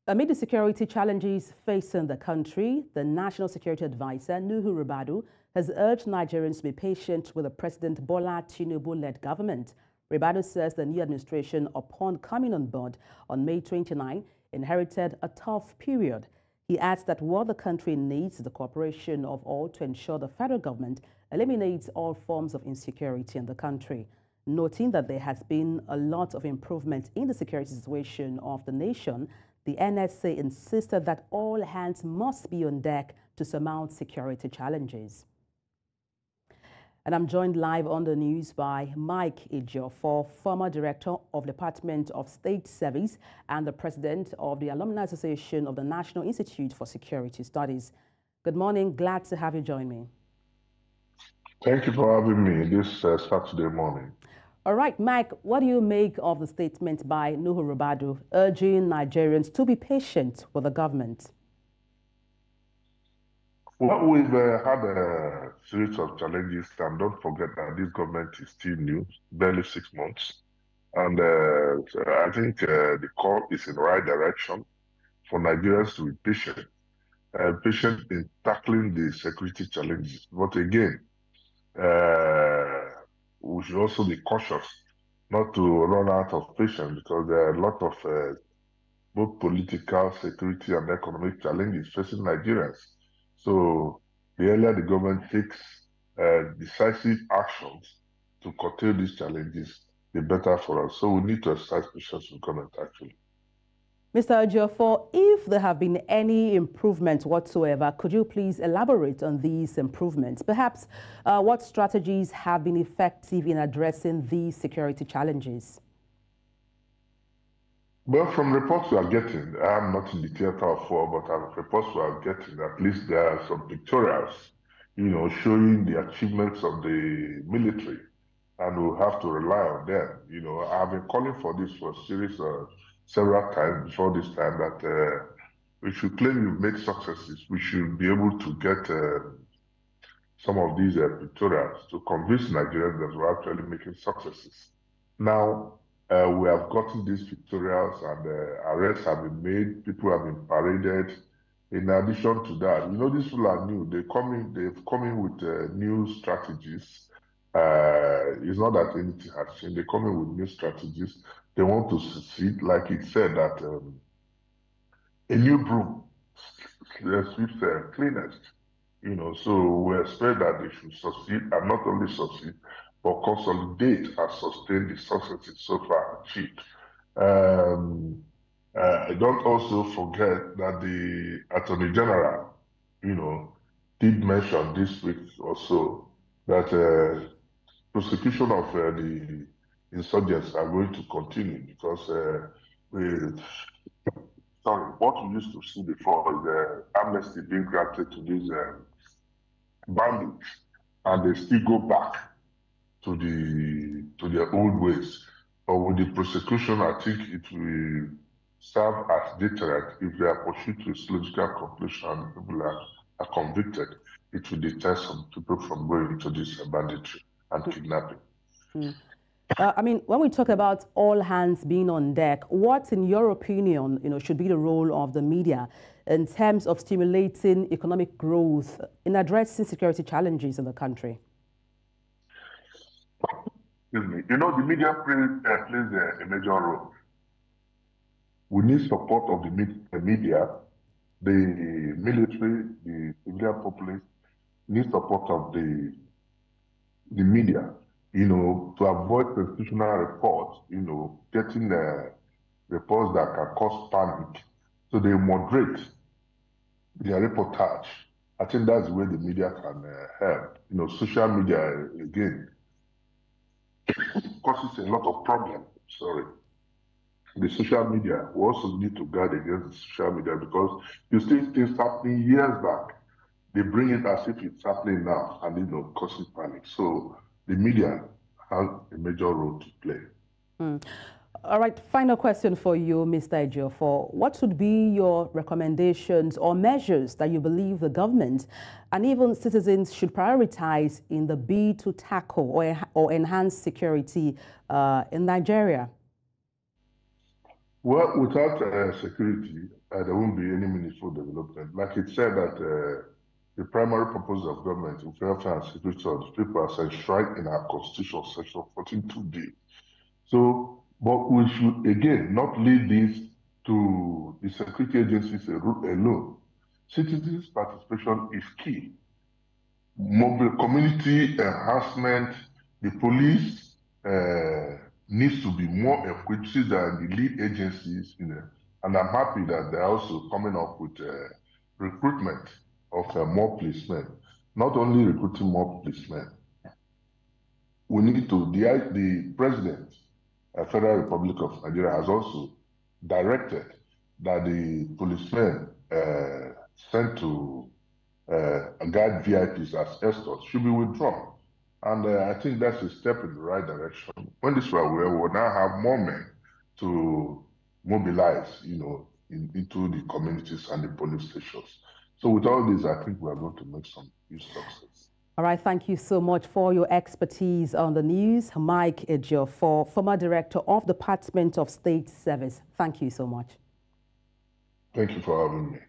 Amid the security challenges facing the country, the National Security Advisor, Nuhu Ribadu, has urged Nigerians to be patient with the President Bola Tinubu-led government. Ribadu says the new administration, upon coming on board on May 29, inherited a tough period. He adds that what the country needs is the cooperation of all to ensure the federal government eliminates all forms of insecurity in the country. Noting that there has been a lot of improvement in the security situation of the nation, the NSA insisted that all hands must be on deck to surmount security challenges. And I'm joined live on the news by Mike Ejiofor, former Director of the Department of State Service and the President of the Alumni Association of the National Institute for Security Studies. Good morning. Glad to have you join me. Thank you for having me this Saturday morning. All right, Mike, what do you make of the statement by Nuhu Ribadu urging Nigerians to be patient with the government? Well, we've had a series of challenges, and don't forget that this government is still new, barely 6 months. And I think the call is in the right direction for Nigerians to be patient in tackling the security challenges. But again, we should also be cautious not to run out of patience, because there are a lot of both political, security, and economic challenges facing Nigerians. So the earlier the government takes decisive actions to curtail these challenges, the better for us. So we need to exercise patience with government, actually. Mr. Ejiofor, if there have been any improvements whatsoever, could you please elaborate on these improvements? Perhaps what strategies have been effective in addressing these security challenges? Well, from reports we are getting, I'm not in the theater of war, but reports we are getting, at least there are some pictorials, showing the achievements of the military, and we'll have to rely on them. I've been calling for this for a series of several times before this time, that we should claim we've made successes. We should be able to get some of these pictorials to convince Nigerians that we're actually making successes. Now, we have gotten these pictorials, and arrests have been made, people have been paraded. In addition to that, these people are new. They've come in with new strategies. It's not that anything has changed. They come in with new strategies. They want to succeed. Like it said that a new broom sweeps the cleanest. So we expect that they should succeed, and not only succeed, but consolidate and sustain the successes so far achieved. Don't also forget that the Attorney General, did mention this week or so that prosecution of the insurgents are going to continue, because what we used to see before is amnesty being granted to these bandits, and they still go back to their old ways. But with the prosecution, I think it will serve as deterrent. If they are pursued to its logical conclusion and people are convicted, it will deter some people from going into this banditry and kidnapping. When we talk about all hands being on deck, what, in your opinion, should be the role of the media in terms of stimulating economic growth in addressing security challenges in the country? Excuse me. The media plays a major role. We need support of the media, the military, the civilian populace need support of the media, to avoid sensational reports, getting reports that can cause panic. So they moderate their reportage. I think that's where the media can help. Social media, again, causes a lot of problems. The social media, we also need to guard against the social media, because you see things happening years back. They bring it as if it's happening now, and causing panic. So the media has a major role to play. All right, final question for you, Mr. Ejiofor. What would be your recommendations or measures that you believe the government and even citizens should prioritize in the bid to tackle or enhance security in Nigeria? Well, without security, there won't be any meaningful development. Like it said that the primary purpose of government is welfare and security of the people as enshrined in our Constitution, Section 14(2)(d). So, but we should again not leave this to the security agencies alone. Citizens' participation is key. Mobile community enhancement, the police needs to be more equipped than the lead agencies, and I'm happy that they're also coming up with recruitment of more policemen. Not only recruiting more policemen, we need to, the President, Federal Republic of Nigeria has also directed that the policemen sent to guard VIPs as escorts should be withdrawn. And I think that's a step in the right direction. When this were aware, we'll now have more men to mobilize, into the communities and the police stations. So with all this, I think we are going to make some huge success. All right, thank you so much for your expertise on the news. Mike Ejiofor, former director of the Department of State Service. Thank you so much. Thank you for having me.